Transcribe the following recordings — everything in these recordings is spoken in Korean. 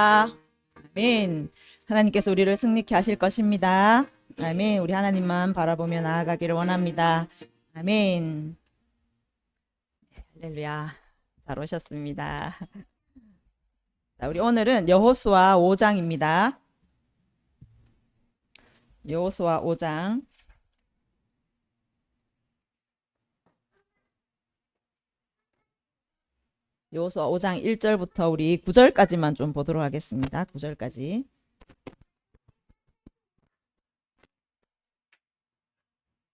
아멘. 하나님께서 우리를 승리케 하실 것입니다. 아멘. 우리 하나님만 바라보며 나아가기를 원합니다. 아멘. 할렐루야. 잘 오셨습니다. 자, 우리 오늘은 여호수아 5장입니다. 여호수아 5장. 여호수아 5장 1절부터 우리 9절까지만 좀 보도록 하겠습니다. 9절까지.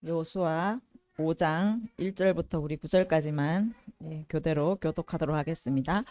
여호수아 5장 1절부터 우리 9절까지만 교대로 교독하도록 하겠습니다.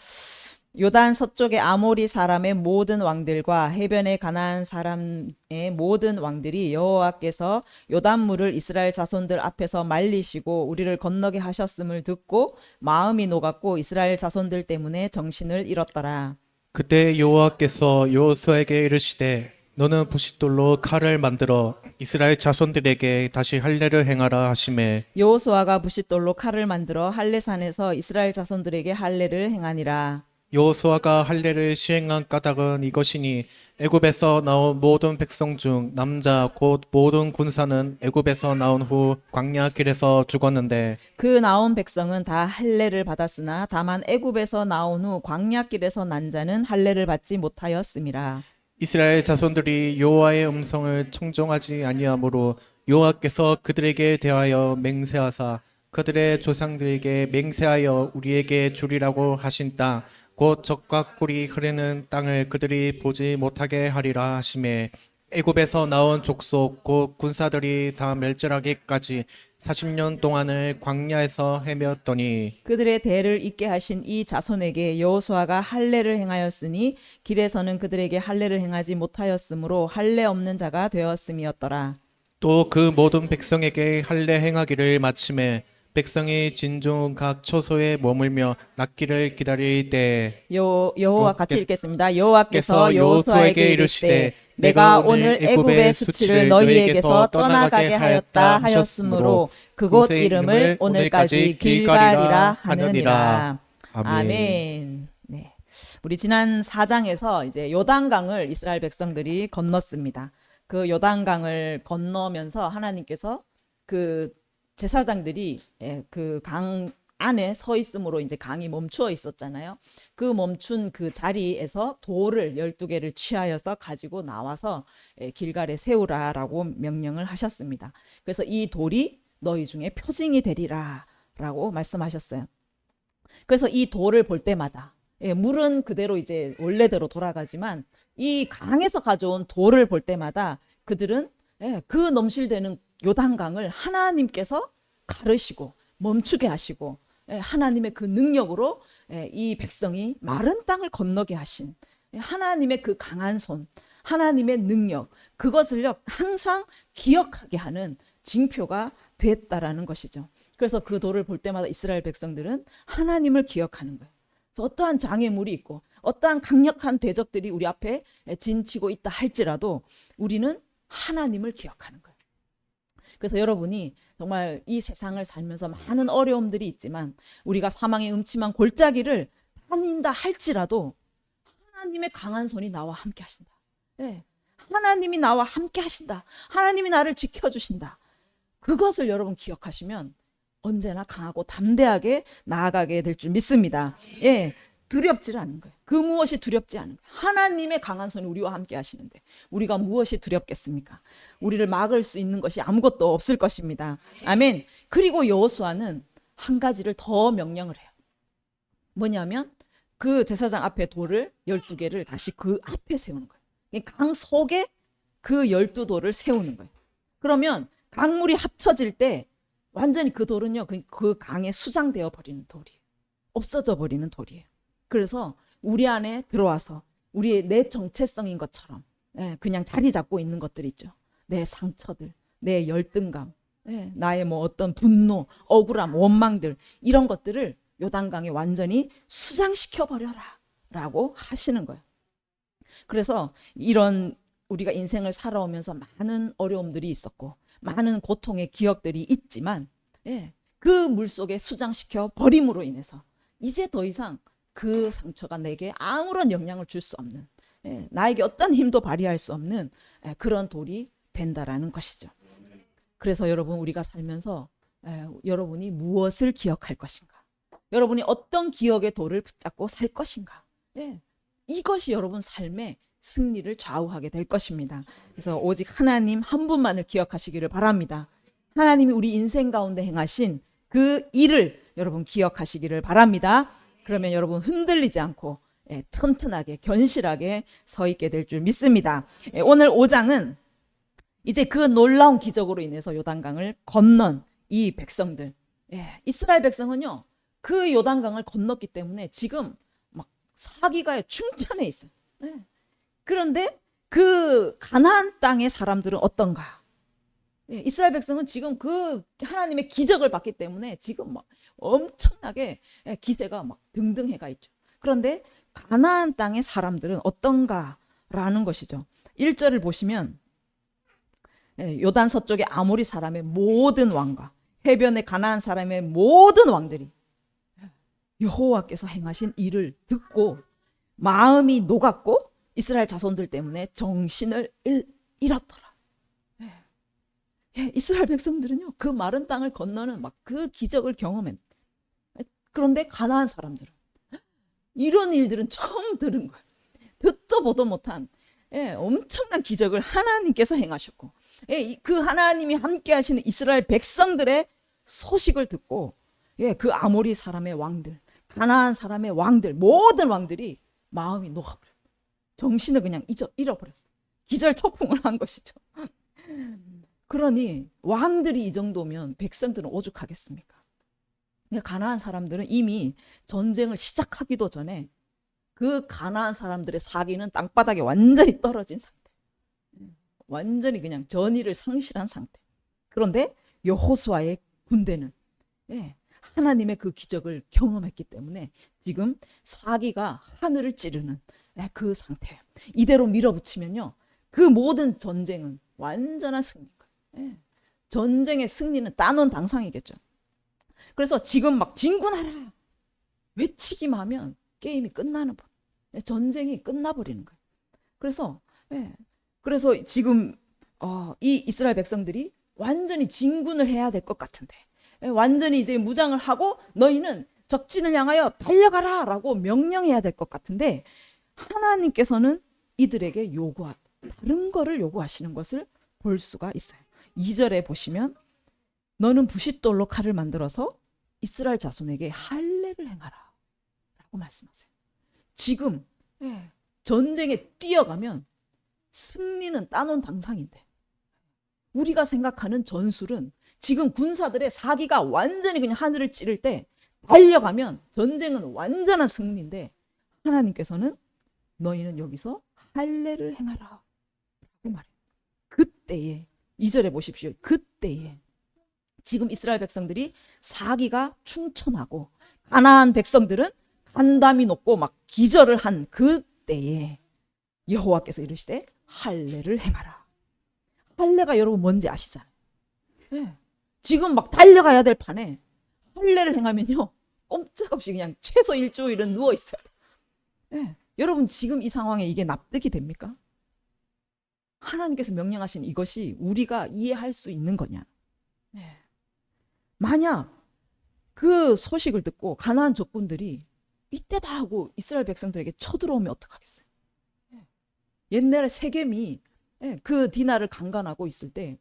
요단 서쪽의 아모리 사람의 모든 왕들과 해변의 가나안 사람의 모든 왕들이 여호와께서 요단물을 이스라엘 자손들 앞에서 말리시고 우리를 건너게 하셨음을 듣고 마음이 녹았고 이스라엘 자손들 때문에 정신을 잃었더라. 그때 여호와께서 여호수아에게 이르시되 너는 부싯돌로 칼을 만들어 이스라엘 자손들에게 다시 할례를 행하라 하시매 여호수아가 부싯돌로 칼을 만들어 할례산에서 이스라엘 자손들에게 할례를 행하니라. 여호수아가 할례를 시행한 까닭은 이것이니 애굽에서 나온 모든 백성 중 남자 곧 모든 군사는 애굽에서 나온 후 광야 길에서 죽었는데 그 나온 백성은 다 할례를 받았으나 다만 애굽에서 나온 후 광야길에서 난 자는 할례를 받지 못하였음이라. 이스라엘 자손들이 여호와의 음성을 청종하지 아니하므로 여호와께서 그들에게 대하여 맹세하사 그들의 조상들에게 맹세하여 우리에게 주리라고 하신 땅 곧 젖과 꿀이 흐르는 땅을 그들이 보지 못하게 하리라 하시매 애굽에서 나온 족속 곧 군사들이 다 멸절하기까지 40년 동안을 광야에서 헤매었더니 그들의 대를 잇게 하신 이 자손에게 여호수아가 할례를 행하였으니 길에서는 그들에게 할례를 행하지 못하였으므로 할례 없는 자가 되었음이었더라. 또 그 모든 백성에게 할례 행하기를 마침에 백성이 진중 각 처소에 머물며 낫기를 기다릴 때 여호와 같이 읽겠습니다. 여호와께서 께서 여호수아에게 이르시되 내가 오늘 애굽의 수치를 너희에게서 떠나가게 하였다 하였으므로 그곳 이름을 오늘까지 길갈이라 하느니라. 아멘. 네. 우리 지난 4장에서 이제 요단강을 이스라엘 백성들이 건넜습니다. 그 요단강을 건너면서 하나님께서 그 제사장들이 그 강 안에 서 있으므로 이제 강이 멈추어 있었잖아요. 그 멈춘 그 자리에서 돌을 12개를 취하여서 가지고 나와서 길갈에 세우라라고 명령을 하셨습니다. 그래서 이 돌이 너희 중에 표징이 되리라 라고 말씀하셨어요. 그래서 이 돌을 볼 때마다 물은 그대로 이제 원래대로 돌아가지만 이 강에서 가져온 돌을 볼 때마다 그들은 그 넘실대는 요단강을 하나님께서 가르시고 멈추게 하시고 하나님의 그 능력으로 이 백성이 마른 땅을 건너게 하신 하나님의 그 강한 손, 하나님의 능력, 그것을요 항상 기억하게 하는 징표가 됐다라는 것이죠. 그래서 그 돌을 볼 때마다 이스라엘 백성들은 하나님을 기억하는 거예요. 그래서 어떠한 장애물이 있고 어떠한 강력한 대적들이 우리 앞에 진치고 있다 할지라도 우리는 하나님을 기억하는 거예요. 그래서 여러분이 정말 이 세상을 살면서 많은 어려움들이 있지만 우리가 사망의 음침한 골짜기를 다닌다 할지라도 하나님의 강한 손이 나와 함께 하신다. 하나님이 나와 함께 하신다. 하나님이 나를 지켜주신다. 그것을 여러분 기억하시면 언제나 강하고 담대하게 나아가게 될 줄 믿습니다. 두렵지 않은 거예요. 그 무엇이 두렵지 않은 거예요. 하나님의 강한 손이 우리와 함께 하시는데 우리가 무엇이 두렵겠습니까? 우리를 막을 수 있는 것이 아무것도 없을 것입니다. 아멘. 그리고 여호수아는 한 가지를 더 명령을 해요. 뭐냐면 그 제사장 앞에 돌을 12개를 다시 그 앞에 세우는 거예요. 강 속에 그 12돌을 세우는 거예요. 그러면 강물이 합쳐질 때 완전히 그 돌은요 그 강에 수장되어 버리는 돌이에요. 없어져 버리는 돌이에요. 그래서 우리 안에 들어와서 우리의 내 정체성인 것처럼 그냥 자리 잡고 있는 것들 있죠. 내 상처들, 내 열등감, 나의 뭐 어떤 분노, 억울함, 원망들 이런 것들을 요단강에 완전히 수장시켜 버려라 라고 하시는 거예요. 그래서 이런 우리가 인생을 살아오면서 많은 어려움들이 있었고 많은 고통의 기억들이 있지만 그 물속에 수장시켜 버림으로 인해서 이제 더 이상 그 상처가 내게 아무런 영향을 줄 수 없는 나에게 어떤 힘도 발휘할 수 없는 그런 돌이 된다라는 것이죠. 그래서 여러분, 우리가 살면서 여러분이 무엇을 기억할 것인가, 여러분이 어떤 기억의 돌을 붙잡고 살 것인가, 이것이 여러분 삶의 승리를 좌우하게 될 것입니다. 그래서 오직 하나님 한 분만을 기억하시기를 바랍니다. 하나님이 우리 인생 가운데 행하신 그 일을 여러분 기억하시기를 바랍니다. 그러면 여러분 흔들리지 않고 튼튼하게 견실하게 서 있게 될 줄 믿습니다. 오늘 5장은 이제 그 놀라운 기적으로 인해서 요단강을 건넌 이 백성들, 이스라엘 백성은요, 그 요단강을 건넜기 때문에 지금 막 사기가에 충천해 있어요. 그런데 그 가나안 땅의 사람들은 어떤가? 이스라엘 백성은 지금 그 하나님의 기적을 봤기 때문에 지금 막 엄청나게 기세가 막 등등해가 있죠. 그런데 가나안 땅의 사람들은 어떤가라는 것이죠. 1절을 보시면 요단 서쪽의 아모리 사람의 모든 왕과 해변의 가나안 사람의 모든 왕들이 여호와께서 행하신 일을 듣고 마음이 녹았고 이스라엘 자손들 때문에 정신을 잃었더라. 이스라엘 백성들은요, 그 마른 땅을 건너는 막 그 기적을 경험했. 그런데 가나안 사람들은 이런 일들은 처음 들은 거예요. 듣도 보도 못한 엄청난 기적을 하나님께서 행하셨고, 그 하나님이 함께 하시는 이스라엘 백성들의 소식을 듣고, 그 아모리 사람의 왕들, 가나안 사람의 왕들, 모든 왕들이 마음이 녹아버렸어요. 정신을 그냥 잃어버렸어요. 기절초풍을 한 것이죠. 그러니 왕들이 이 정도면 백성들은 오죽하겠습니까? 가나안 사람들은 이미 전쟁을 시작하기도 전에 그 가나안 사람들의 사기는 땅바닥에 완전히 떨어진 상태, 완전히 그냥 전의를 상실한 상태. 그런데 여호수아의 군대는 하나님의 그 기적을 경험했기 때문에 지금 사기가 하늘을 찌르는 그 상태예요. 이대로 밀어붙이면요, 그 모든 전쟁은 완전한 승리. 전쟁의 승리는 따놓은 당상이겠죠. 그래서 지금 막 진군하라 외치기만 하면 게임이 끝나는 법, 전쟁이 끝나버리는 거예요. 그래서 지금 이 이스라엘 백성들이 완전히 진군을 해야 될 것 같은데, 완전히 이제 무장을 하고 너희는 적진을 향하여 달려가라 라고 명령해야 될 것 같은데, 하나님께서는 이들에게 다른 거를 요구하시는 것을 볼 수가 있어요. 2절에 보시면 너는 부싯돌로 칼을 만들어서 이스라엘 자손에게 할례를 행하라 라고 말씀하세요. 지금 전쟁에 뛰어가면 승리는 따놓은 당상인데, 우리가 생각하는 전술은 지금 군사들의 사기가 완전히 그냥 하늘을 찌를 때 달려가면 전쟁은 완전한 승리인데, 하나님께서는 너희는 여기서 할례를 행하라 라고 말해요. 그때에 2절에 보십시오. 그때에 지금 이스라엘 백성들이 사기가 충천하고 가나안 백성들은 간담이 높고 막 기절을 한 그때에 여호와께서 이르시되 할례를 행하라. 할례가 여러분 뭔지 아시잖아요. 지금 막 달려가야 될 판에 할례를 행하면요, 꼼짝없이 그냥 최소 일주일은 누워 있어야 돼요. 여러분 지금 이 상황에 이게 납득이 됩니까? 하나님께서 명령하신 이것이 우리가 이해할 수 있는 거냐? 만약 그 소식을 듣고 가나안 적군들이 이때다 하고 이스라엘 백성들에게 쳐들어오면 어떡하겠어요? 옛날에 세겜이 그 디나를 강간하고 있을 때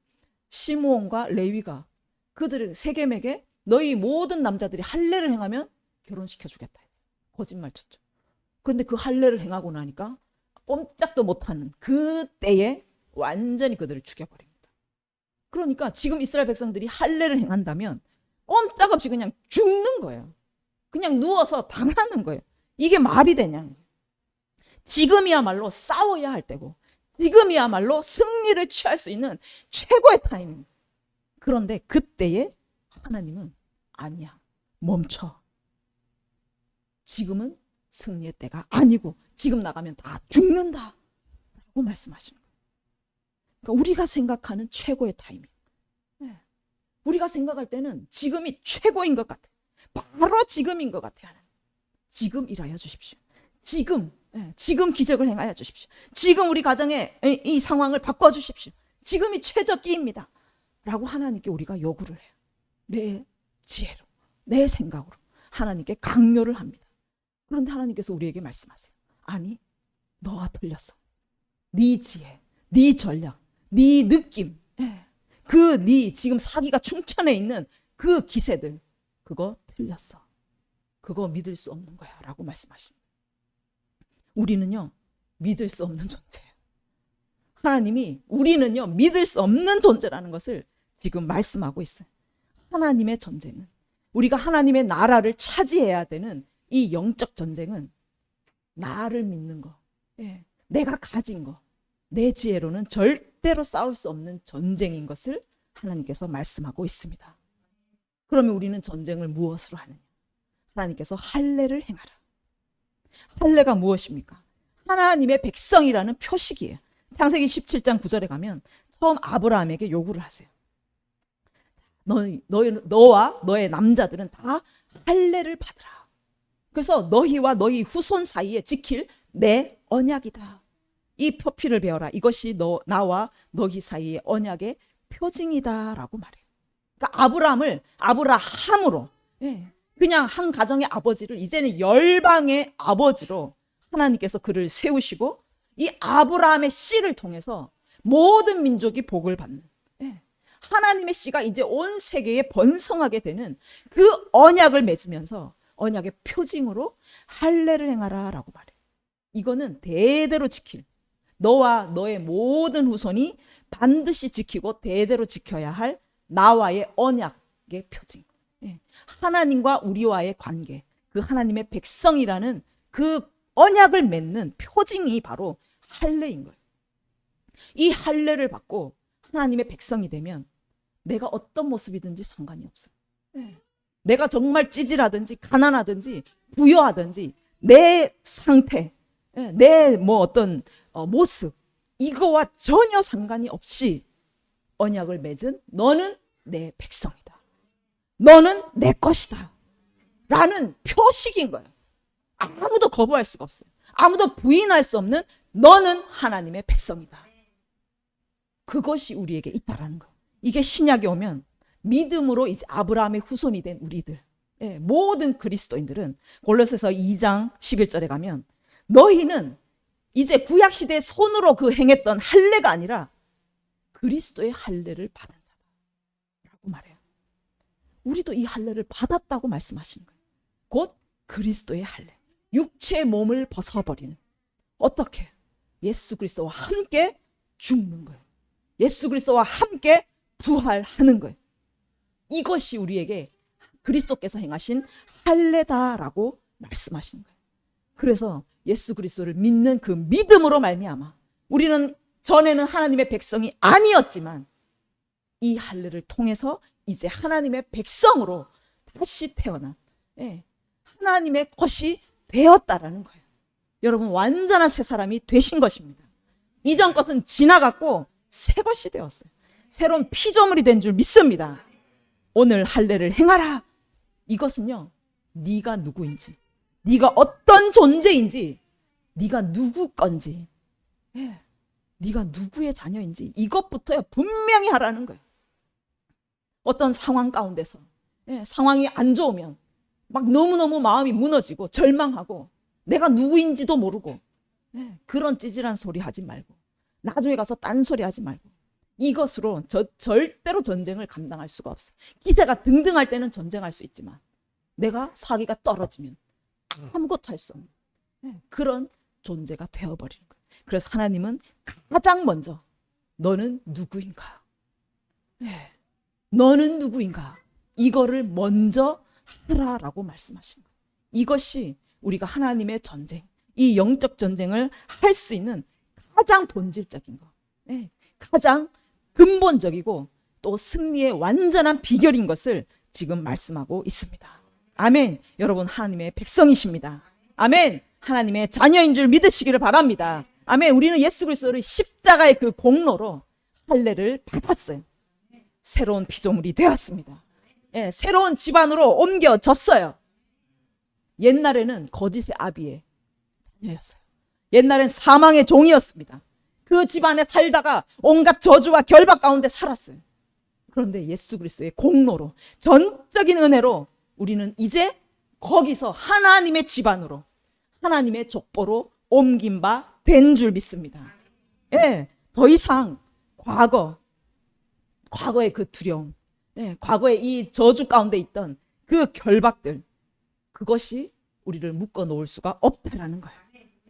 시므온과 레위가 그들을 세겜에게 너희 모든 남자들이 할례를 행하면 결혼시켜주겠다 했어요. 거짓말 쳤죠. 그런데 그 할례를 행하고 나니까 꼼짝도 못하는 그때에 완전히 그들을 죽여버립니다. 그러니까 지금 이스라엘 백성들이 할례를 행한다면 꼼짝없이 그냥 죽는 거예요. 그냥 누워서 당하는 거예요. 이게 말이 되냐? 지금이야말로 싸워야 할 때고, 지금이야말로 승리를 취할 수 있는 최고의 타이밍. 그런데 그때에 하나님은 아니야, 멈춰. 지금은 승리의 때가 아니고 지금 나가면 다 죽는다 라고 말씀하시는 거예요. 그러니까 우리가 생각하는 최고의 타이밍, 우리가 생각할 때는 지금이 최고인 것 같아. 바로 지금인 것 같아. 하나님, 지금 일하여 주십시오. 지금 지금 기적을 행하여 주십시오. 지금 우리 가정의 이 상황을 바꿔주십시오. 지금이 최적기입니다. 라고 하나님께 우리가 요구를 해요. 내 지혜로, 내 생각으로 하나님께 강요를 합니다. 그런데 하나님께서 우리에게 말씀하세요. 아니, 너가 틀렸어. 네 지혜, 네 전략, 네 느낌, 네 지금 사기가 충천해 있는 그 기세들, 그거 틀렸어. 그거 믿을 수 없는 거야 라고 말씀하십니다. 우리는요, 믿을 수 없는 존재예요. 하나님이 우리는요, 믿을 수 없는 존재라는 것을 지금 말씀하고 있어요. 하나님의 전쟁은, 우리가 하나님의 나라를 차지해야 되는 이 영적 전쟁은 나를 믿는 거, 내가 가진 거, 내 지혜로는 절대로 싸울 수 없는 전쟁인 것을 하나님께서 말씀하고 있습니다. 그러면 우리는 전쟁을 무엇으로 하느냐? 하나님께서 할례를 행하라. 할례가 무엇입니까? 하나님의 백성이라는 표식이에요. 창세기 17장 9절에 가면 처음 아브라함에게 요구를 하세요. 너와 너의 남자들은 다 할례를 받으라. 그래서 너희와 너희 후손 사이에 지킬 내 언약이다. 이 표피를 배워라. 이것이 나와 너희 사이의 언약의 표징이다 라고 말해요. 그러니까 아브라함으로, 그냥 한 가정의 아버지를 이제는 열방의 아버지로 하나님께서 그를 세우시고 이 아브라함의 씨를 통해서 모든 민족이 복을 받는, 하나님의 씨가 이제 온 세계에 번성하게 되는 그 언약을 맺으면서 언약의 표징으로 할례를 행하라 라고 말해요. 이거는 대대로 지킬, 너와 너의 모든 후손이 반드시 지키고 대대로 지켜야 할 나와의 언약의 표징, 하나님과 우리와의 관계, 그 하나님의 백성이라는 그 언약을 맺는 표징이 바로 할례인 거예요. 이 할례를 받고 하나님의 백성이 되면 내가 어떤 모습이든지 상관이 없어요. 내가 정말 찌질하든지 가난하든지 부여하든지 내 상태, 내 어떤 모습, 이거와 전혀 상관이 없이 언약을 맺은 너는 내 백성이다. 너는 내 것이다. 라는 표식인 거예요. 아무도 거부할 수가 없어요. 아무도 부인할 수 없는 너는 하나님의 백성이다. 그것이 우리에게 있다라는 거예요. 이게 신약에 오면 믿음으로 이제 아브라함의 후손이 된 우리들, 모든 그리스도인들은 골로새서 2장 11절에 가면 너희는 이제 구약시대에 손으로 그 행했던 할례가 아니라 그리스도의 할례를 받은 자다라고 말해요. 우리도 이 할례를 받았다고 말씀하시는 거예요. 곧 그리스도의 할례, 육체의 몸을 벗어버리는, 어떻게? 예수 그리스도와 함께 죽는 거예요. 예수 그리스도와 함께 부활하는 거예요. 이것이 우리에게 그리스도께서 행하신 할례다라고 말씀하시는 거예요. 그래서 예수 그리스도를 믿는 그 믿음으로 말미암아 우리는 전에는 하나님의 백성이 아니었지만 이 할례를 통해서 이제 하나님의 백성으로 다시 태어난, 하나님의 것이 되었다라는 거예요. 여러분, 완전한 새 사람이 되신 것입니다. 이전 것은 지나갔고 새 것이 되었어요. 새로운 피조물이 된 줄 믿습니다. 오늘 할례를 행하라. 이것은요, 네가 누구인지, 네가 어떤 존재인지, 네가 누구 건지, 네가 누구의 자녀인지 이것부터요 분명히 하라는 거예요. 어떤 상황 가운데서 상황이 안 좋으면 막 너무너무 마음이 무너지고 절망하고 내가 누구인지도 모르고 그런 찌질한 소리 하지 말고 나중에 가서 딴소리 하지 말고, 이것으로 절대로 전쟁을 감당할 수가 없어요. 기세가 등등할 때는 전쟁할 수 있지만 내가 사기가 떨어지면 아무것도 할 수 없는 그런 존재가 되어버리는 거예요. 그래서 하나님은 가장 먼저 너는 누구인가? 너는 누구인가? 이거를 먼저 하라라고 말씀하신 거예요. 이것이 우리가 하나님의 전쟁, 이 영적 전쟁을 할 수 있는 가장 본질적인 거, 가장 근본적이고 또 승리의 완전한 비결인 것을 지금 말씀하고 있습니다. 아멘. 여러분, 하나님의 백성이십니다. 아멘. 하나님의 자녀인 줄 믿으시기를 바랍니다. 아멘. 우리는 예수 그리스도를 십자가의 그 공로로 할례를 받았어요. 새로운 피조물이 되었습니다. 새로운 집안으로 옮겨졌어요. 옛날에는 거짓의 아비의 자녀였어요. 옛날엔 사망의 종이었습니다. 그 집안에 살다가 온갖 저주와 결박 가운데 살았어요. 그런데 예수 그리스도의 공로로, 전적인 은혜로 우리는 이제 거기서 하나님의 집안으로, 하나님의 족보로 옮긴 바 된 줄 믿습니다. 예, 더 이상 과거의 그 두려움, 예, 과거의 이 저주 가운데 있던 그 결박들, 그것이 우리를 묶어 놓을 수가 없다라는 거예요.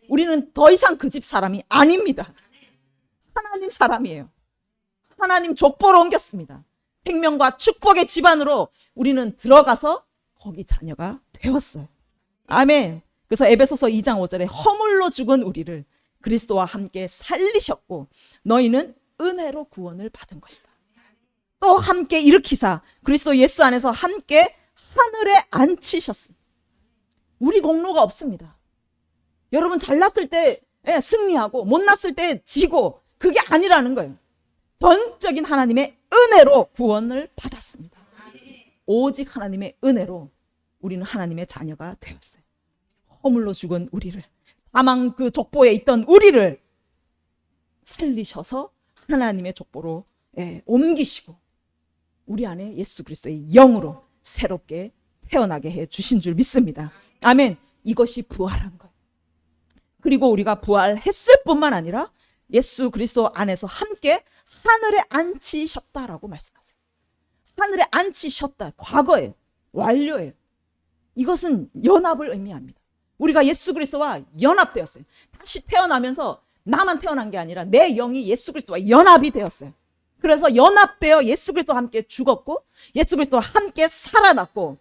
우리는 더 이상 그 집 사람이 아닙니다. 하나님 사람이에요. 하나님 족보로 옮겼습니다. 생명과 축복의 집안으로 우리는 들어가서 거기 자녀가 되었어요. 아멘. 그래서 에베소서 2장 5절에 허물로 죽은 우리를 그리스도와 함께 살리셨고 너희는 은혜로 구원을 받은 것이다. 또 함께 일으키사 그리스도 예수 안에서 함께 하늘에 앉히셨습니다. 우리 공로가 없습니다. 여러분 잘났을 때 승리하고 못났을 때 지고, 그게 아니라는 거예요. 전적인 하나님의 은혜로 구원을 받았습니다. 오직 하나님의 은혜로 우리는 하나님의 자녀가 되었어요. 허물로 죽은 우리를, 사망 그 족보에 있던 우리를 살리셔서 하나님의 족보로 옮기시고 우리 안에 예수 그리스도의 영으로 새롭게 태어나게 해 주신 줄 믿습니다. 아멘. 이것이 부활한 거예요. 그리고 우리가 부활했을 뿐만 아니라 예수 그리스도 안에서 함께 하늘에 앉히셨다라고 말씀하세요. 하늘에 앉히셨다. 과거에 완료예요. 이것은 연합을 의미합니다. 우리가 예수 그리스도와 연합되었어요. 다시 태어나면서 나만 태어난 게 아니라 내 영이 예수 그리스도와 연합이 되었어요. 그래서 연합되어 예수 그리스도와 함께 죽었고 예수 그리스도와 함께 살아났고,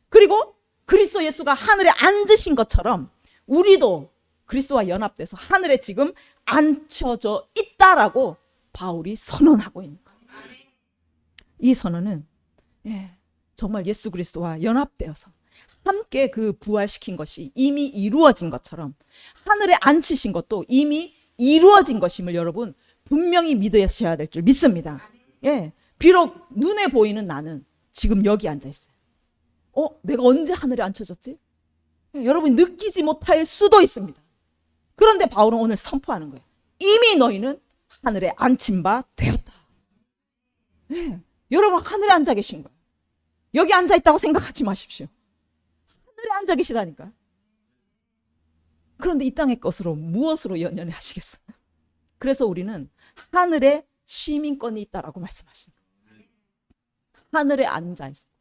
그리고 그리스도 예수가 하늘에 앉으신 것처럼 우리도 그리스도와 연합돼서 하늘에 지금 앉혀져 있다라고 바울이 선언하고 있는 거예요. 이 선언은 정말 예수 그리스도와 연합되어서 함께 그 부활시킨 것이 이미 이루어진 것처럼 하늘에 앉히신 것도 이미 이루어진 것임을 여러분 분명히 믿으셔야 될 줄 믿습니다. 비록 눈에 보이는 나는 지금 여기 앉아 있어요. 내가 언제 하늘에 앉혀졌지? 여러분이 느끼지 못할 수도 있습니다. 그런데 바울은 오늘 선포하는 거예요. 이미 너희는 하늘에 앉힌 바 되었다. 여러분 하늘에 앉아 계신 거예요. 여기 앉아 있다고 생각하지 마십시오. 하늘에 앉아 계시다니까. 그런데 이 땅의 것으로 무엇으로 연연해 하시겠어요? 그래서 우리는 하늘에 시민권이 있다라고 말씀하십니다. 하늘에 앉아 있어요.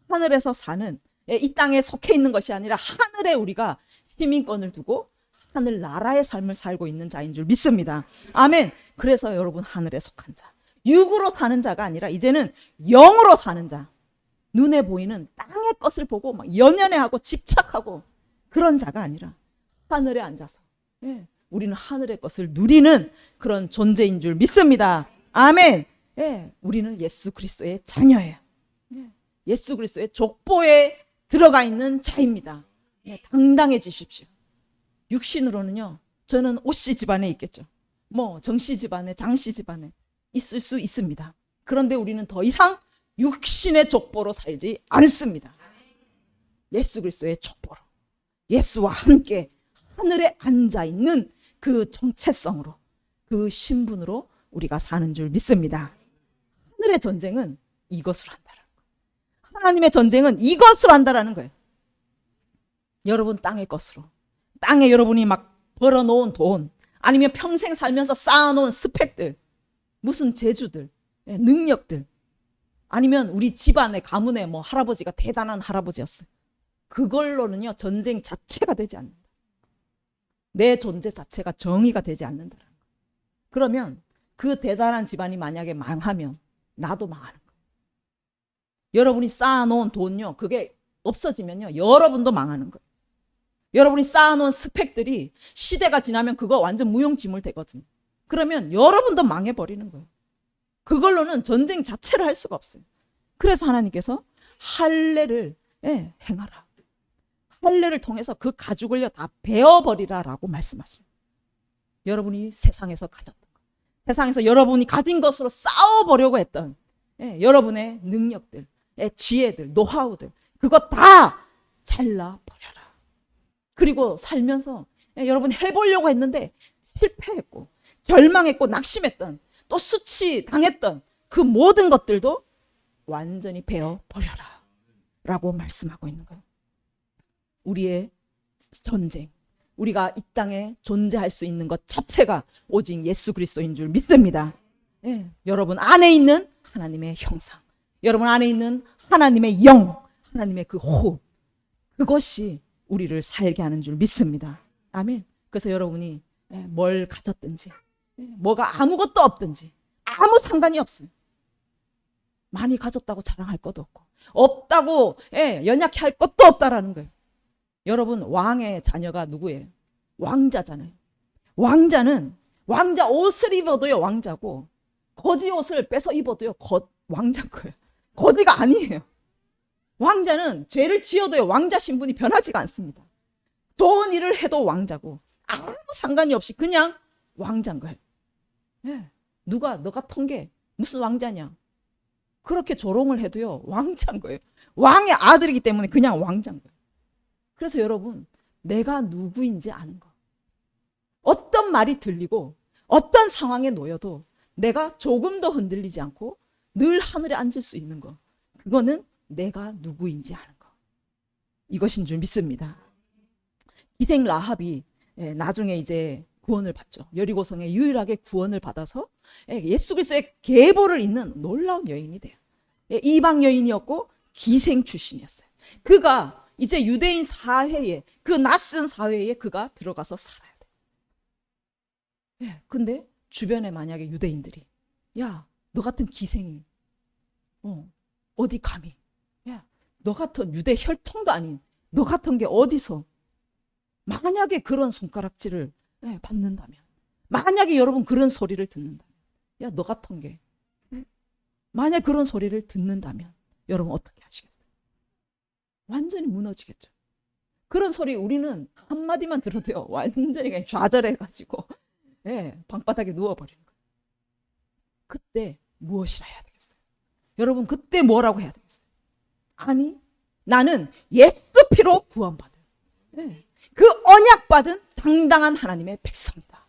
하늘에서 사는, 이 땅에 속해 있는 것이 아니라 하늘에 우리가 시민권을 두고 하늘 나라의 삶을 살고 있는 자인 줄 믿습니다. 아멘. 그래서 여러분 하늘에 속한 자, 육으로 사는 자가 아니라 이제는 영으로 사는 자, 눈에 보이는 땅의 것을 보고 막 연연해하고 집착하고 그런 자가 아니라 하늘에 앉아서 우리는 하늘의 것을 누리는 그런 존재인 줄 믿습니다. 아멘. 우리는 예수 그리스도의 자녀예요. 예수 그리스도의 족보에 들어가 있는 자입니다. 당당해지십시오. 육신으로는요, 저는 오씨 집안에 있겠죠. 정씨 집안에, 장씨 집안에 있을 수 있습니다. 그런데 우리는 더 이상 육신의 족보로 살지 않습니다. 예수 그리스도의 족보로, 예수와 함께 하늘에 앉아있는 그 정체성으로, 그 신분으로 우리가 사는 줄 믿습니다. 하늘의 전쟁은 이것으로 한다는 거예요. 하나님의 전쟁은 이것으로 한다는 거예요. 여러분 땅의 것으로, 땅에 여러분이 막 벌어놓은 돈, 아니면 평생 살면서 쌓아놓은 스펙들, 무슨 재주들, 능력들, 아니면 우리 집안의 가문의 할아버지가 대단한 할아버지였어요. 그걸로는요 전쟁 자체가 되지 않는다. 내 존재 자체가 정의가 되지 않는다. 그러면 그 대단한 집안이 만약에 망하면 나도 망하는 거예요. 여러분이 쌓아놓은 돈요, 그게 없어지면요 여러분도 망하는 거예요. 여러분이 쌓아놓은 스펙들이 시대가 지나면 그거 완전 무용지물 되거든요. 그러면 여러분도 망해버리는 거예요. 그걸로는 전쟁 자체를 할 수가 없어요. 그래서 하나님께서 할례를 행하라. 할례를 통해서 그 가죽을요 다 베어버리라 라고 말씀하십니다. 여러분이 세상에서 가졌던 것, 세상에서 여러분이 가진 것으로 싸워보려고 했던 여러분의 능력들, 지혜들, 노하우들, 그거 다 잘라버려라. 그리고 살면서 여러분 해보려고 했는데 실패했고 절망했고 낙심했던 또 수치당했던 그 모든 것들도 완전히 베어버려라 라고 말씀하고 있는 거예요. 우리의 전쟁, 우리가 이 땅에 존재할 수 있는 것 자체가 오직 예수 그리스도인 줄 믿습니다. 여러분 안에 있는 하나님의 형상, 여러분 안에 있는 하나님의 영, 하나님의 그 호흡, 그것이 우리를 살게 하는 줄 믿습니다. 아멘. 그래서 여러분이 뭘 가졌든지 뭐가 아무것도 없든지 아무 상관이 없어요. 많이 가졌다고 자랑할 것도 없고 없다고 연약해 할 것도 없다라는 거예요. 여러분 왕의 자녀가 누구예요? 왕자잖아요. 왕자는 왕자 옷을 입어도요 왕자고 거지 옷을 빼서 입어도요 왕자인 거예요. 거지가 아니에요. 왕자는 죄를 지어도요 왕자 신분이 변하지가 않습니다. 좋은 일을 해도 왕자고 아무 상관이 없이 그냥 왕자인 거예요. 누가 너 같은 게 무슨 왕자냐? 그렇게 조롱을 해도요 왕자인 거예요. 왕의 아들이기 때문에 그냥 왕자인 거예요. 그래서 여러분 내가 누구인지 아는 거, 어떤 말이 들리고 어떤 상황에 놓여도 내가 조금도 흔들리지 않고 늘 하늘에 앉을 수 있는 거, 그거는 내가 누구인지 아는 거, 이것인 줄 믿습니다. 기생 라합이 나중에 이제 구원을 받죠. 여리고성에 유일하게 구원을 받아서 예수 그리스도의 계보를 잇는 놀라운 여인이 돼요. 이방 여인이었고 기생 출신이었어요. 그가 이제 유대인 사회에, 그 낯선 사회에 그가 들어가서 살아야 돼. 근데 주변에 만약에 유대인들이 야, 너 같은 기생이 어디 감히, 야, 너 같은 유대 혈통도 아닌 너 같은 게 어디서, 만약에 그런 손가락질을 받는다면, 만약에 여러분 그런 소리를 듣는다면, 야, 너 같은 게, 만약 그런 소리를 듣는다면 여러분 어떻게 하시겠어요? 완전히 무너지겠죠. 그런 소리 우리는 한마디만 들어도요 완전히 그냥 좌절해가지고 방바닥에 누워버리는 거예요. 그때 무엇이라 해야 되겠어요? 여러분 그때 뭐라고 해야 되겠어요? 아니, 나는 예수 피로 구원받은 그 언약받은 당당한 하나님의 백성이다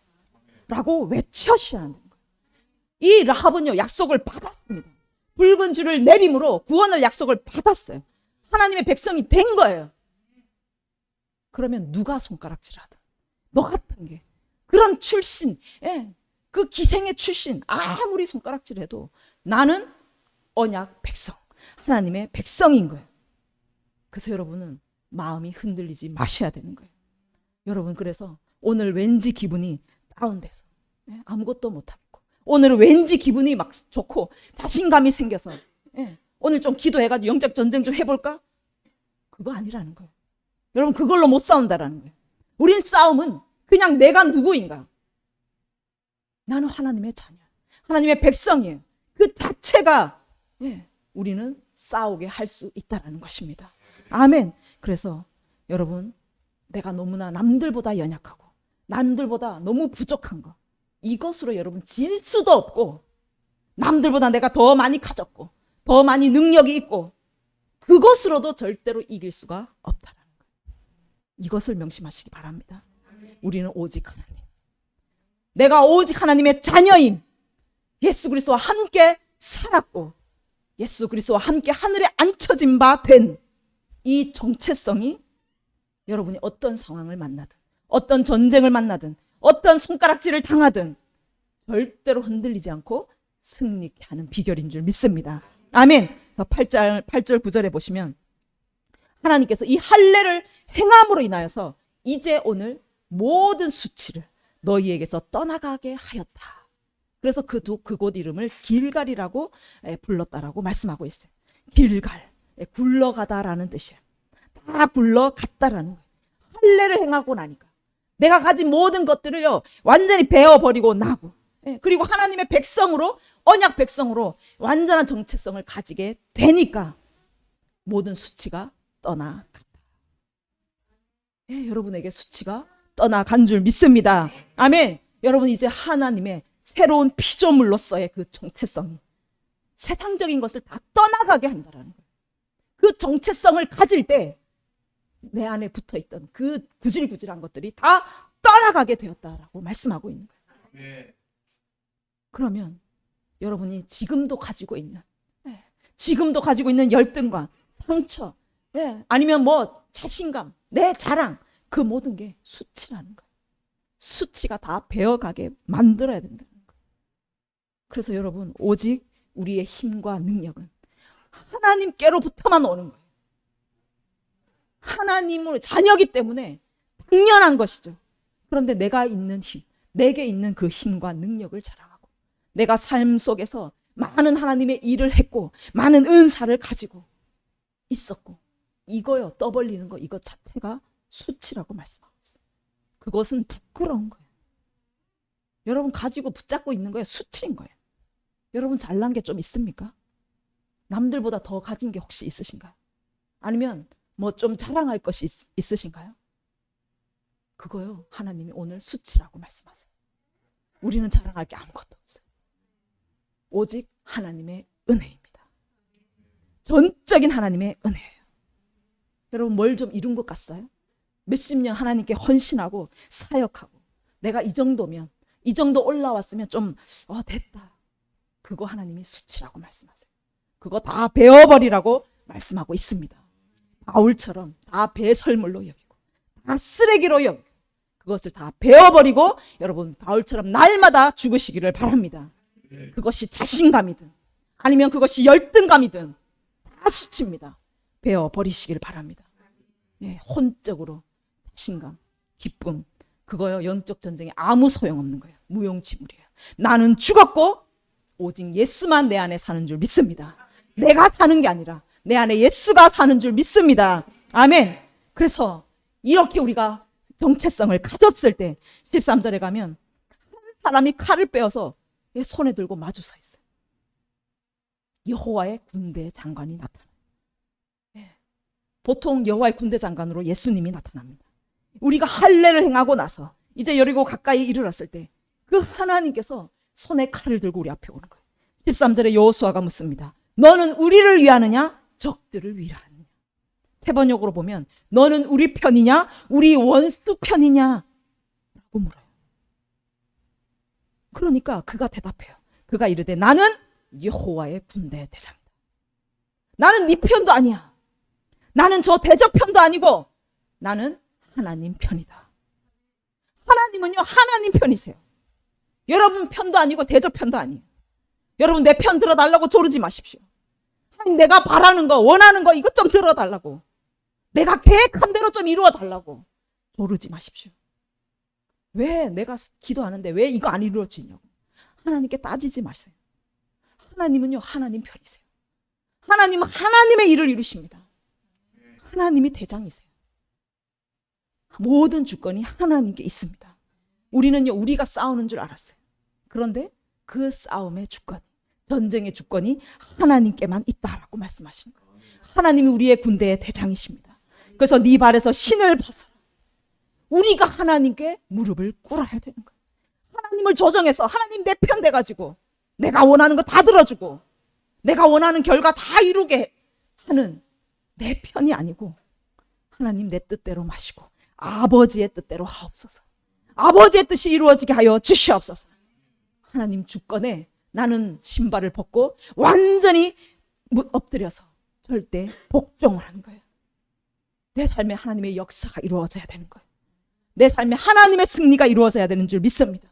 라고 외쳐셔야 하는 거예요. 이 라합은요 약속을 받았습니다. 붉은 줄을 내림으로 구원을 약속을 받았어요. 하나님의 백성이 된 거예요. 그러면 누가 손가락질하든 너 같은 게 그런 출신, 그 기생의 출신 아무리 손가락질해도 나는 언약 백성, 하나님의 백성인 거예요. 그래서 여러분은 마음이 흔들리지 마셔야 되는 거예요. 여러분 그래서 오늘 왠지 기분이 다운돼서 아무것도 못하겠고, 오늘은 왠지 기분이 막 좋고 자신감이 생겨서 오늘 좀 기도해가지고 영적 전쟁 좀 해볼까? 그거 아니라는 거예요. 여러분 그걸로 못 싸운다라는 거예요. 우린 싸움은 그냥 내가 누구인가, 나는 하나님의 자녀, 하나님의 백성이에요. 그 자체가 우리는 싸우게 할 수 있다라는 것입니다. 아멘. 그래서 여러분 내가 너무나 남들보다 연약하고 남들보다 너무 부족한 거, 이것으로 여러분 질 수도 없고, 남들보다 내가 더 많이 가졌고 더 많이 능력이 있고 그것으로도 절대로 이길 수가 없다라는 거예요. 이것을 명심하시기 바랍니다. 우리는 오직 하나님, 내가 오직 하나님의 자녀임, 예수 그리스도와 함께 살았고 예수 그리스도와 함께 하늘에 앉혀진 바 된 이 정체성이 여러분이 어떤 상황을 만나든 어떤 전쟁을 만나든 어떤 손가락질을 당하든 절대로 흔들리지 않고 승리케 하는 비결인 줄 믿습니다. 아멘. 8절 9절에 보시면 하나님께서 이 할례를 행함으로 인하여서 이제 오늘 모든 수치를 너희에게서 떠나가게 하였다. 그래서 그곳 이름을 길갈이라고 불렀다라고 말씀하고 있어요. 길갈, 굴러가다라는 뜻이에요. 다 굴러갔다라는 거예요. 할례를 행하고 나니까 내가 가진 모든 것들을요 완전히 베어버리고 나고, 그리고 하나님의 백성으로, 언약 백성으로 완전한 정체성을 가지게 되니까 모든 수치가 떠나갔다. 여러분에게 수치가 떠나간 줄 믿습니다. 아멘. 여러분 이제 하나님의 새로운 피조물로서의 그 정체성이 세상적인 것을 다 떠나가게 한다라는 거예요. 그 정체성을 가질 때 내 안에 붙어있던 그 구질구질한 것들이 다 떠나가게 되었다라고 말씀하고 있는 거예요. 네. 그러면 여러분이 지금도 가지고 있는 열등감, 상처, 아니면 뭐 자신감, 내 자랑, 그 모든 게 수치라는 거예요. 수치가 다 베어가게 만들어야 된다는 거예요. 그래서 여러분, 오직 우리의 힘과 능력은 하나님께로부터만 오는 거예요. 하나님의 자녀이기 때문에 당연한 것이죠. 그런데 내가 있는 힘, 내게 있는 그 힘과 능력을 자랑하고, 내가 삶 속에서 많은 하나님의 일을 했고 많은 은사를 가지고 있었고, 이거요, 떠벌리는 거, 이거 자체가 수치라고 말씀하고 있어요. 그것은 부끄러운 거예요. 여러분 가지고 붙잡고 있는 거예요. 수치인 거예요. 여러분 잘난 게 좀 있습니까? 남들보다 더 가진 게 혹시 있으신가요? 아니면 뭐 좀 자랑할 것이 있으신가요? 그거요, 하나님이 오늘 수치라고 말씀하세요. 우리는 자랑할 게 아무것도 없어요. 오직 하나님의 은혜입니다. 전적인 하나님의 은혜예요. 여러분 뭘 좀 이룬 것 같아요? 몇십 년 하나님께 헌신하고 사역하고, 내가 이 정도면, 이 정도 올라왔으면 좀 됐다. 그거 하나님이 수치라고 말씀하세요. 그거 다 베어버리라고 말씀하고 있습니다. 바울처럼 다 배설물로 여기고 다 쓰레기로 여기고, 그것을 다 베어버리고 여러분 바울처럼 날마다 죽으시기를 바랍니다. 그것이 자신감이든 아니면 그것이 열등감이든 다 수치입니다. 베어버리시기를 바랍니다. 혼적으로 자신감, 기쁨, 그거요, 영적 전쟁에 아무 소용없는 거예요. 무용지물이에요. 나는 죽었고 오직 예수만 내 안에 사는 줄 믿습니다. 내가 사는 게 아니라 내 안에 예수가 사는 줄 믿습니다. 아멘. 그래서 이렇게 우리가 정체성을 가졌을 때 13절에 가면 한 사람이 칼을 빼어서 손에 들고 마주 서 있어요. 여호와의 군대 장관이 나타나요. 보통 여호와의 군대 장관으로 예수님이 나타납니다. 우리가 할례를 행하고 나서 이제 여리고 가까이 이르렀을 때 그 하나님께서 손에 칼을 들고 우리 앞에 오는 거예요. 13절에 여호수아가 묻습니다. 너는 우리를 위하느냐 적들을 위하느냐. 세 번역으로 보면 너는 우리 편이냐 우리 원수 편이냐 라고 물어요. 그러니까 그가 대답해요. 그가 이르되 나는 여호와의 군대 대장이다. 나는 네 편도 아니야. 나는 저 대적 편도 아니고 나는 하나님 편이다. 하나님은요, 하나님 편이세요. 여러분 편도 아니고 대적 편도 아니에요. 여러분 내 편 들어달라고 조르지 마십시오. 하나님 내가 바라는 거, 원하는 거 이것 좀 들어달라고, 내가 계획한 대로 좀 이루어달라고 조르지 마십시오. 왜 내가 기도하는데 왜 이거 안 이루어지냐고 하나님께 따지지 마세요. 하나님은요, 하나님 편이세요. 하나님은 하나님의 일을 이루십니다. 하나님이 대장이세요. 모든 주권이 하나님께 있습니다. 우리는요, 우리가 싸우는 줄 알았어요. 그런데 그 싸움의 주권, 전쟁의 주권이 하나님께만 있다라고 말씀하시는 거예요. 하나님이 우리의 군대의 대장이십니다. 그래서 네 발에서 신을 벗어라. 우리가 하나님께 무릎을 꿇어야 되는 거예요. 하나님을 조정해서 하나님 내 편 돼가지고 내가 원하는 거 다 들어주고 내가 원하는 결과 다 이루게 하는 내 편이 아니고 하나님 내 뜻대로 마시고 아버지의 뜻대로 하옵소서. 아버지의 뜻이 이루어지게 하여 주시옵소서. 하나님 주권에 나는 신발을 벗고 완전히 엎드려서 절대 복종을 하는 거예요. 내 삶에 하나님의 역사가 이루어져야 되는 거예요. 내 삶에 하나님의 승리가 이루어져야 되는 줄 믿습니다.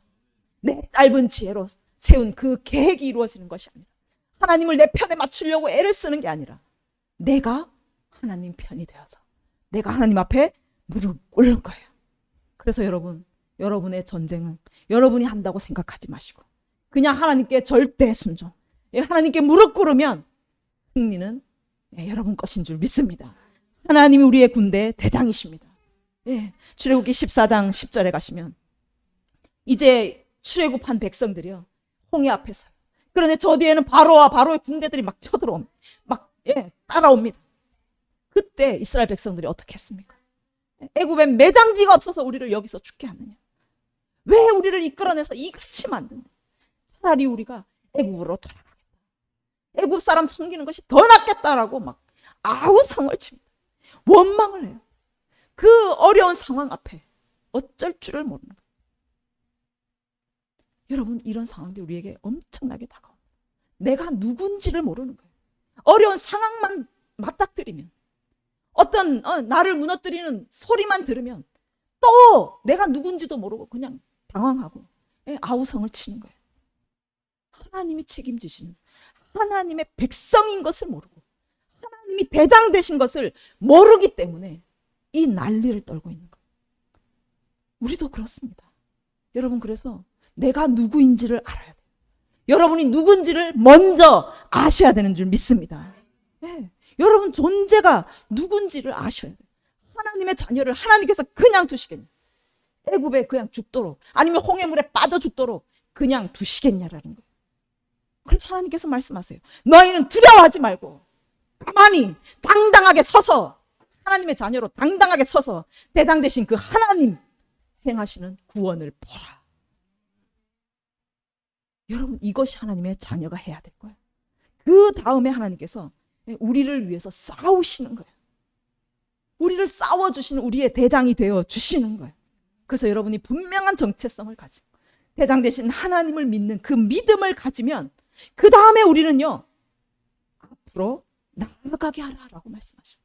내 짧은 지혜로 세운 그 계획이 이루어지는 것이 아니라, 하나님을 내 편에 맞추려고 애를 쓰는 게 아니라 내가 하나님 편이 되어서 내가 하나님 앞에 무릎 꿇는 거예요. 그래서 여러분, 여러분의 전쟁은 여러분이 한다고 생각하지 마시고 그냥 하나님께 절대 순종, 하나님께 무릎 꿇으면 승리는 여러분 것인 줄 믿습니다. 하나님이 우리의 군대 대장이십니다. 출애굽기 14장 10절에 가시면 이제 출애굽한 백성들이요, 홍해 앞에서, 그런데 저 뒤에는 바로와 바로의 군대들이 막 쳐들어옵니다. 막 따라옵니다. 그때 이스라엘 백성들이 어떻게 했습니까? 애굽에 매장지가 없어서 우리를 여기서 죽게 하느냐, 왜 우리를 이끌어내서 이같이 만드냐, 차라리 우리가 애굽으로 돌아가겠다, 애굽 사람 섬기는 것이 더 낫겠다라고 막 아우성을 칩니다. 원망을 해요. 그 어려운 상황 앞에 어쩔 줄을 모르는 거예요. 여러분, 이런 상황들이 우리에게 엄청나게 다가옵니다. 내가 누군지를 모르는 거예요. 어려운 상황만 맞닥뜨리면, 어떤 나를 무너뜨리는 소리만 들으면 또 내가 누군지도 모르고 그냥 당황하고 아우성을 치는 거예요. 하나님이 책임지시는, 하나님의 백성인 것을 모르고 하나님이 대장 되신 것을 모르기 때문에 이 난리를 떨고 있는 거예요. 우리도 그렇습니다. 여러분, 그래서 내가 누구인지를 알아야 돼요. 여러분이 누군지를 먼저 아셔야 되는 줄 믿습니다. 네. 여러분 존재가 누군지를 아셔야 돼요. 하나님의 자녀를 하나님께서 그냥 두시겠냐? 애굽에 그냥 죽도록, 아니면 홍해물에 빠져 죽도록 그냥 두시겠냐라는 거예요. 그래서 하나님께서 말씀하세요. 너희는 두려워하지 말고 가만히 당당하게 서서, 하나님의 자녀로 당당하게 서서 대장 되신 그 하나님 행하시는 구원을 보라. 여러분, 이것이 하나님의 자녀가 해야 될 거예요. 그 다음에 하나님께서 우리를 위해서 싸우시는 거예요. 우리를 싸워주시는, 우리의 대장이 되어 주시는 거예요. 그래서 여러분이 분명한 정체성을 가지고 대장 되신 하나님을 믿는 그 믿음을 가지면 그 다음에 우리는요, 앞으로 나아가게 하라라고 말씀하셔요.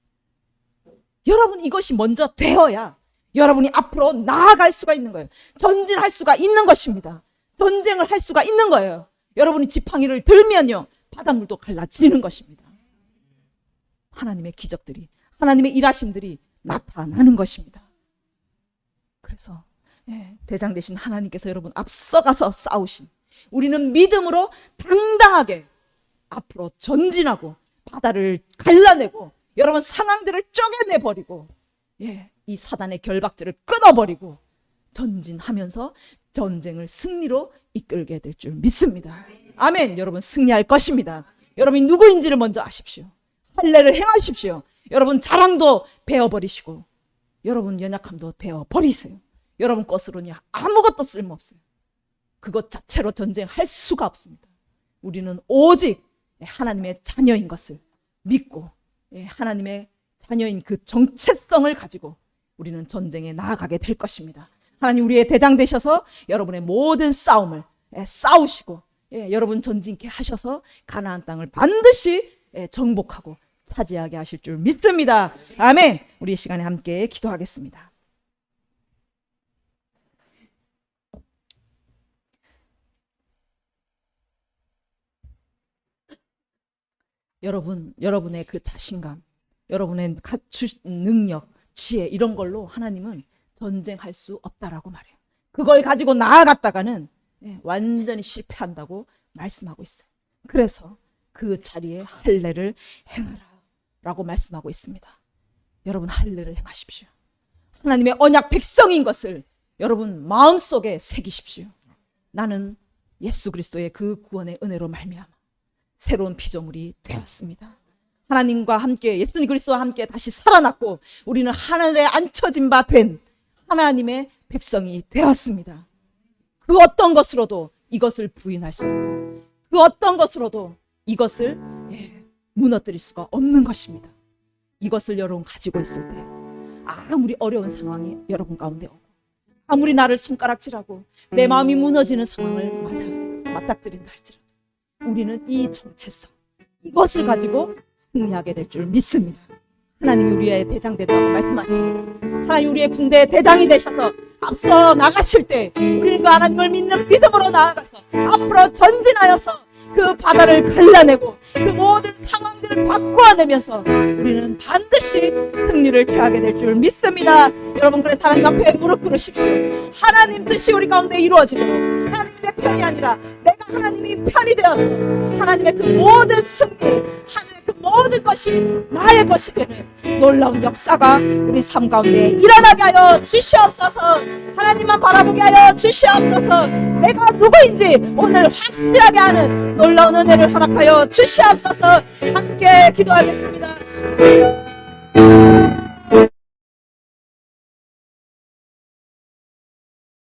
여러분, 이것이 먼저 되어야 여러분이 앞으로 나아갈 수가 있는 거예요. 전진할 수가 있는 것입니다. 전쟁을 할 수가 있는 거예요. 여러분이 지팡이를 들면요, 바닷물도 갈라지는 것입니다. 하나님의 기적들이, 하나님의 일하심들이 나타나는 것입니다. 그래서 대장 되신 하나님께서 여러분 앞서가서 싸우신, 우리는 믿음으로 당당하게 앞으로 전진하고 바다를 갈라내고 여러분 상황들을 쪼개내버리고 이 사단의 결박들을 끊어버리고 전진하면서 전쟁을 승리로 이끌게 될 줄 믿습니다. 아멘. 여러분 승리할 것입니다. 여러분이 누구인지를 먼저 아십시오. 할례를 행하십시오. 여러분 자랑도 베어버리시고 여러분 연약함도 베어버리세요. 여러분 것으로는 아무것도 쓸모없어요. 그것 자체로 전쟁할 수가 없습니다. 우리는 오직 하나님의 자녀인 것을 믿고 하나님의 자녀인 그 정체성을 가지고 우리는 전쟁에 나아가게 될 것입니다. 하나님 우리의 대장 되셔서 여러분의 모든 싸움을 싸우시고 여러분 전진케 하셔서 가나안 땅을 반드시 정복하고 차지하게 하실 줄 믿습니다. 아멘. 우리 이 시간에 함께 기도하겠습니다. 여러분의 그 자신감, 여러분의 능력, 지혜 이런 걸로 하나님은 전쟁할 수 없다라고 말해요. 그걸 가지고 나아갔다가는 완전히 실패한다고 말씀하고 있어요. 그래서 그 자리에 할례를 행하라 라고 말씀하고 있습니다. 여러분 할례를 행하십시오. 하나님의 언약 백성인 것을 여러분 마음속에 새기십시오. 나는 예수 그리스도의 그 구원의 은혜로 말미암아 새로운 피조물이 되었습니다. 하나님과 함께 예수 그리스도와 함께 다시 살아났고 우리는 하늘에 앉혀진 바 된 하나님의 백성이 되었습니다. 그 어떤 것으로도 이것을 부인할 수 없고 그 어떤 것으로도 이것을 무너뜨릴 수가 없는 것입니다. 이것을 여러분 가지고 있을 때 아무리 어려운 상황이 여러분 가운데 오고 아무리 나를 손가락질하고 내 마음이 무너지는 상황을 맞닥뜨린다 할지라도 우리는 이 정체성 이것을 가지고 승리하게 될 줄 믿습니다. 하나님이 우리의 대장 된다고 말씀하십니다. 하나님 우리의 군대의 대장이 되셔서 앞서 나가실 때 우리는 그 하나님을 믿는 믿음으로 나아가서 앞으로 전진하여서 그 바다를 갈라내고 그 모든 상황들을 바꿔내면서 우리는 반드시 승리를 취하게 될 줄 믿습니다. 여러분 그래서 하나님 앞에 무릎 꿇으십시오. 하나님 뜻이 우리 가운데 이루어지도록 하나님이 내 편이 아니라 내가 하나님이 편이 되어서 하나님의 그 모든 승리 하늘의 그 모든 것이 나의 것이 되는 놀라운 역사가 우리 삶 가운데 일어나게 하여 주시옵소서. 하나님만 바라보게 하여 주시옵소서. 내가 누구인지 오늘 확실하게 하는 놀라운 은혜를 허락하여 주시옵소서. 함께 기도하겠습니다.